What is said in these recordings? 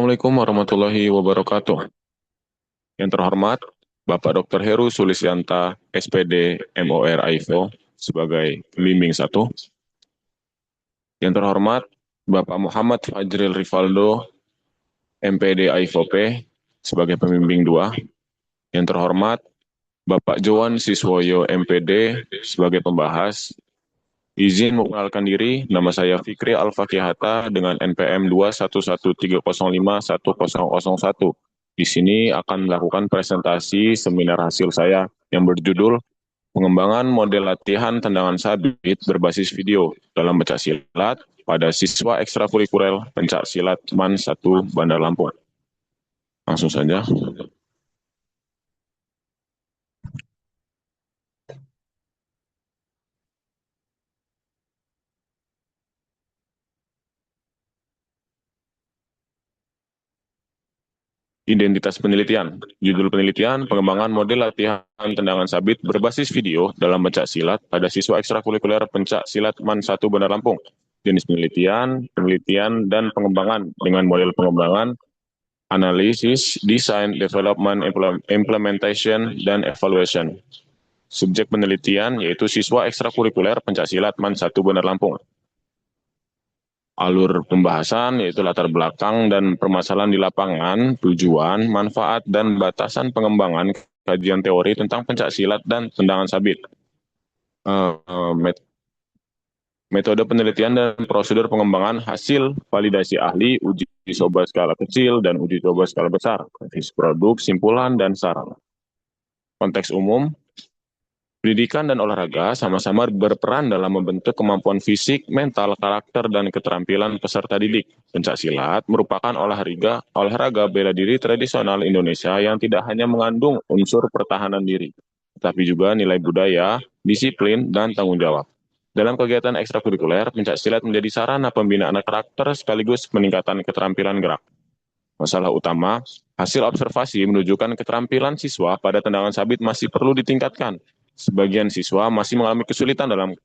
Assalamualaikum warahmatullahi wabarakatuh. Yang terhormat, Bapak Dr. Heru Sulistyanta, SPD MOR AIFO, sebagai pembimbing 1. Yang terhormat, Bapak Muhammad Fajril Rivaldo, MPD AIFO P, sebagai pembimbing 2. Yang terhormat, Bapak Jowan Siswoyo, MPD, sebagai pembahas. Izin memperkenalkan diri, nama saya Fikri Al-Fakihata dengan NPM 211305101. Di sini akan melakukan presentasi seminar hasil saya yang berjudul Pengembangan Model Latihan Tendangan Sabit Berbasis Video dalam Pencak Silat pada Siswa Ekstrakurikuler Pencak Silat MAN 1 Bandar Lampung. Langsung saja. Identitas penelitian. Judul penelitian, pengembangan model latihan tendangan sabit berbasis video dalam pencak silat pada siswa ekstrakurikuler pencak silat MAN 1 Bandar Lampung. Jenis penelitian, penelitian, dan pengembangan dengan model pengembangan, analisis, design, development, implementation, dan evaluation. Subjek penelitian yaitu siswa ekstrakurikuler pencak silat MAN 1 Bandar Lampung. Alur pembahasan yaitu latar belakang dan permasalahan di lapangan, tujuan, manfaat, dan batasan pengembangan kajian teori tentang pencak silat dan tendangan sabit. Metode penelitian dan prosedur pengembangan hasil validasi ahli, uji coba skala kecil, dan uji coba skala besar, produk, simpulan, dan saran. Konteks umum, pendidikan dan olahraga sama-sama berperan dalam membentuk kemampuan fisik, mental, karakter, dan keterampilan peserta didik. Pencak silat merupakan olahraga bela diri tradisional Indonesia yang tidak hanya mengandung unsur pertahanan diri, tetapi juga nilai budaya, disiplin, dan tanggung jawab. Dalam kegiatan ekstrakurikuler, pencak silat menjadi sarana pembinaan karakter sekaligus peningkatan keterampilan gerak. Masalah utama, hasil observasi menunjukkan keterampilan siswa pada tendangan sabit masih perlu ditingkatkan. Sebagian siswa masih mengalami kesulitan dalam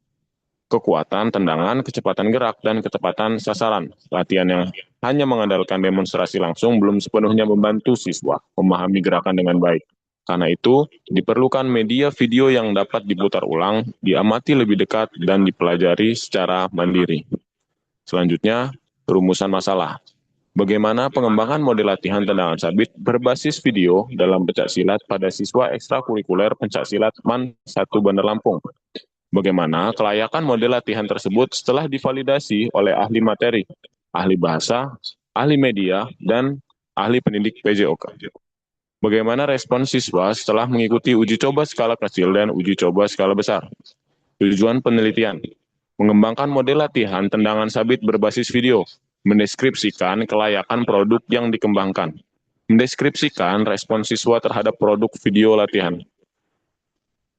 kekuatan tendangan, kecepatan gerak, dan ketepatan sasaran. Latihan yang hanya mengandalkan demonstrasi langsung belum sepenuhnya membantu siswa memahami gerakan dengan baik. Karena itu, diperlukan media video yang dapat diputar ulang, diamati lebih dekat, dan dipelajari secara mandiri. Selanjutnya, rumusan masalah. Bagaimana pengembangan model latihan tendangan sabit berbasis video dalam pencak silat pada siswa ekstrakurikuler pencak silat MAN 1 Bandar Lampung? Bagaimana kelayakan model latihan tersebut setelah divalidasi oleh ahli materi, ahli bahasa, ahli media, dan ahli pendidik PJOK? Bagaimana respon siswa setelah mengikuti uji coba skala kecil dan uji coba skala besar? Tujuan penelitian, mengembangkan model latihan tendangan sabit berbasis video, mendeskripsikan kelayakan produk yang dikembangkan, mendeskripsikan respon siswa terhadap produk video latihan.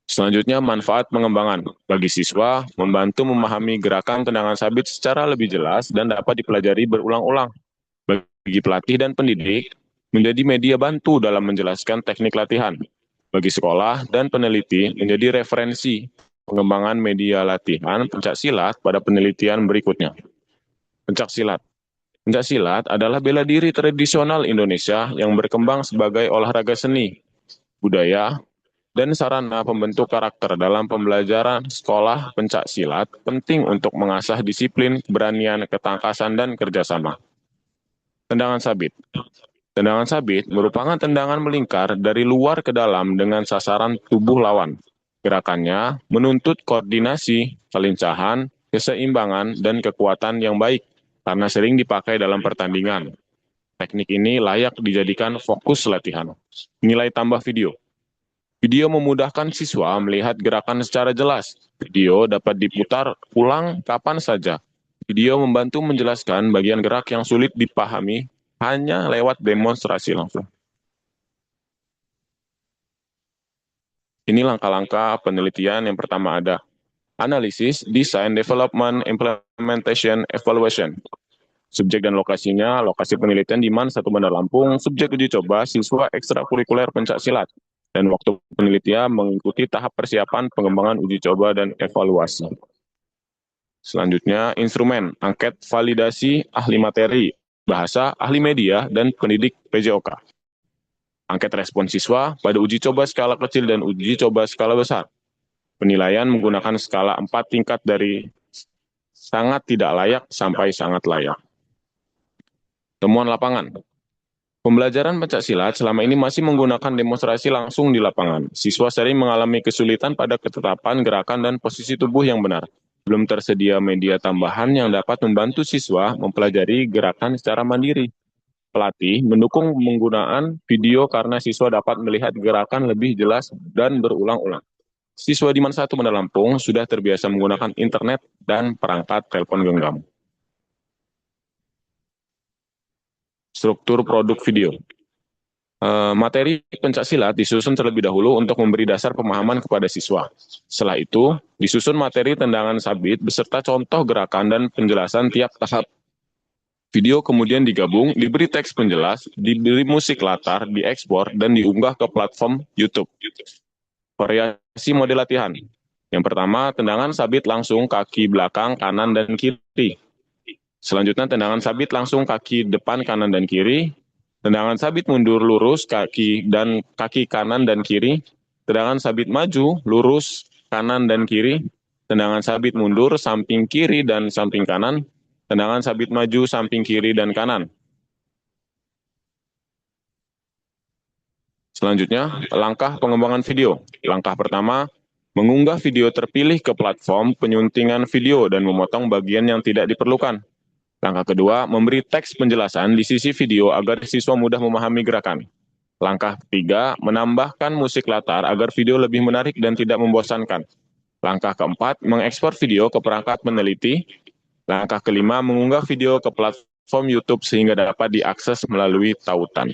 Selanjutnya, manfaat pengembangan. Bagi siswa, membantu memahami gerakan tendangan sabit secara lebih jelas dan dapat dipelajari berulang-ulang. Bagi pelatih dan pendidik, menjadi media bantu dalam menjelaskan teknik latihan. Bagi sekolah dan peneliti, menjadi referensi pengembangan media latihan pencak silat pada penelitian berikutnya. Pencak silat. Pencak silat adalah bela diri tradisional Indonesia yang berkembang sebagai olahraga seni, budaya, dan sarana pembentuk karakter dalam pembelajaran sekolah. Pencak silat penting untuk mengasah disiplin, keberanian, ketangkasan, dan kerjasama. Tendangan sabit. Tendangan sabit merupakan tendangan melingkar dari luar ke dalam dengan sasaran tubuh lawan. Gerakannya menuntut koordinasi, kelincahan, keseimbangan, dan kekuatan yang baik karena sering dipakai dalam pertandingan. Teknik ini layak dijadikan fokus latihan. Nilai tambah video. Video memudahkan siswa melihat gerakan secara jelas. Video dapat diputar ulang kapan saja. Video membantu menjelaskan bagian gerak yang sulit dipahami hanya lewat demonstrasi langsung. Ini langkah-langkah penelitian. Yang pertama ada analisis, design, development, implementation, evaluation. Subjek dan lokasinya, lokasi penelitian di MAN 1 Bandar Lampung, subjek uji coba siswa ekstrakurikuler pencak silat. Dan waktu penelitian mengikuti tahap persiapan, pengembangan uji coba, dan evaluasi. Selanjutnya, instrumen, angket validasi ahli materi, bahasa, ahli media, dan pendidik PJOK. Angket respon siswa pada uji coba skala kecil dan uji coba skala besar. Penilaian menggunakan skala 4 tingkat dari sangat tidak layak sampai sangat layak. Temuan lapangan. Pembelajaran pencaksilat selama ini masih menggunakan demonstrasi langsung di lapangan. Siswa sering mengalami kesulitan pada ketetapan gerakan dan posisi tubuh yang benar. Belum tersedia media tambahan yang dapat membantu siswa mempelajari gerakan secara mandiri. Pelatih mendukung penggunaan video karena siswa dapat melihat gerakan lebih jelas dan berulang-ulang. Siswa di Man 1 Bandar Lampung sudah terbiasa menggunakan internet dan perangkat telepon genggam. Struktur produk video. Materi pencaksilat disusun terlebih dahulu untuk memberi dasar pemahaman kepada siswa. Setelah itu, disusun materi tendangan sabit beserta contoh gerakan dan penjelasan tiap tahap. Video kemudian digabung, diberi teks penjelas, diberi musik latar, diekspor, dan diunggah ke platform YouTube. Variasi model latihan. Yang pertama, tendangan sabit langsung kaki belakang, kanan, dan kiri. Selanjutnya, tendangan sabit langsung kaki depan, kanan, dan kiri. Tendangan sabit mundur lurus kaki kanan dan kiri. Tendangan sabit maju lurus kanan dan kiri. Tendangan sabit mundur samping kiri dan samping kanan. Tendangan sabit maju samping kiri dan kanan. Selanjutnya, langkah pengembangan video. Langkah pertama, mengunggah video terpilih ke platform penyuntingan video dan memotong bagian yang tidak diperlukan. Langkah kedua, memberi teks penjelasan di sisi video agar siswa mudah memahami gerakan. Langkah ketiga, menambahkan musik latar agar video lebih menarik dan tidak membosankan. Langkah keempat, mengekspor video ke perangkat peneliti. Langkah kelima, mengunggah video ke platform YouTube sehingga dapat diakses melalui tautan.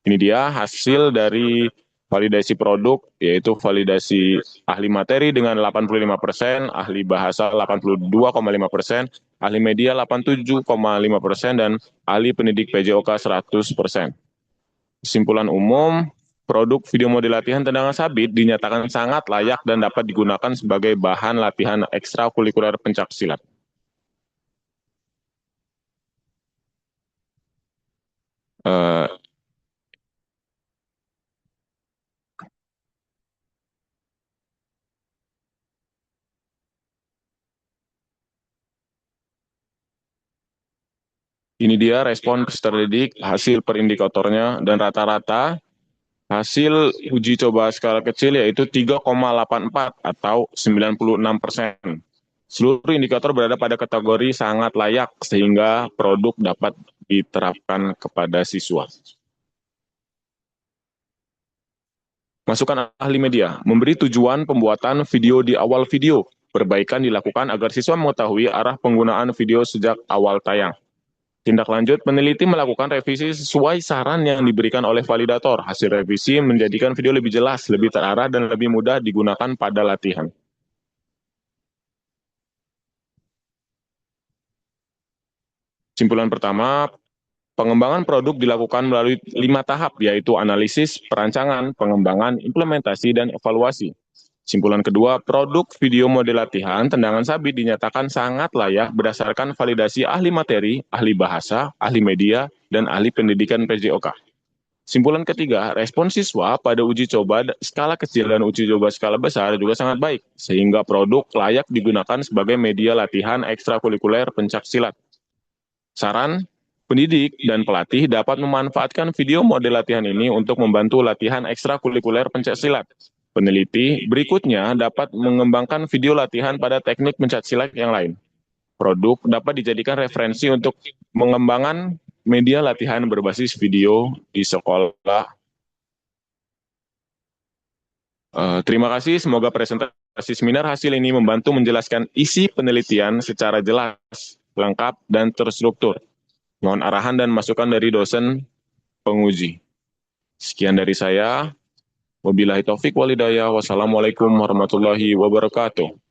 Ini dia hasil dari validasi produk, yaitu validasi ahli materi dengan 85%, ahli bahasa 82,5%, ahli media 87,5%, dan ahli pendidik PJOK 100%. Kesimpulan umum, produk video model latihan tendangan sabit dinyatakan sangat layak dan dapat digunakan sebagai bahan latihan ekstrakurikuler pencaksilat. Ini dia respon peserta didik, hasil per indikatornya, dan rata-rata hasil uji coba skala kecil yaitu 3,84 atau 96%. Seluruh indikator berada pada kategori sangat layak sehingga produk dapat diterapkan kepada siswa. Masukan ahli media, memberi tujuan pembuatan video di awal video. Perbaikan dilakukan agar siswa mengetahui arah penggunaan video sejak awal tayang. Tindak lanjut, peneliti melakukan revisi sesuai saran yang diberikan oleh validator. Hasil revisi menjadikan video lebih jelas, lebih terarah, dan lebih mudah digunakan pada latihan. Kesimpulan pertama, pengembangan produk dilakukan melalui 5 tahap, yaitu analisis, perancangan, pengembangan, implementasi, dan evaluasi. Kesimpulan kedua, produk video model latihan tendangan sabit dinyatakan sangat layak berdasarkan validasi ahli materi, ahli bahasa, ahli media, dan ahli pendidikan PJOK. Kesimpulan ketiga, respon siswa pada uji coba skala kecil dan uji coba skala besar juga sangat baik, sehingga produk layak digunakan sebagai media latihan ekstrakurikuler pencaksilat. Saran, pendidik dan pelatih dapat memanfaatkan video model latihan ini untuk membantu latihan ekstrakurikuler pencaksilat. Peneliti berikutnya dapat mengembangkan video latihan pada teknik pencaksilat yang lain. Produk dapat dijadikan referensi untuk mengembangkan media latihan berbasis video di sekolah. Terima kasih, semoga presentasi seminar hasil ini membantu menjelaskan isi penelitian secara jelas, lengkap, dan terstruktur. Mohon arahan dan masukan dari dosen penguji. Sekian dari saya. Wabillahi taufik walhidayah. Wassalamualaikum warahmatullahi wabarakatuh.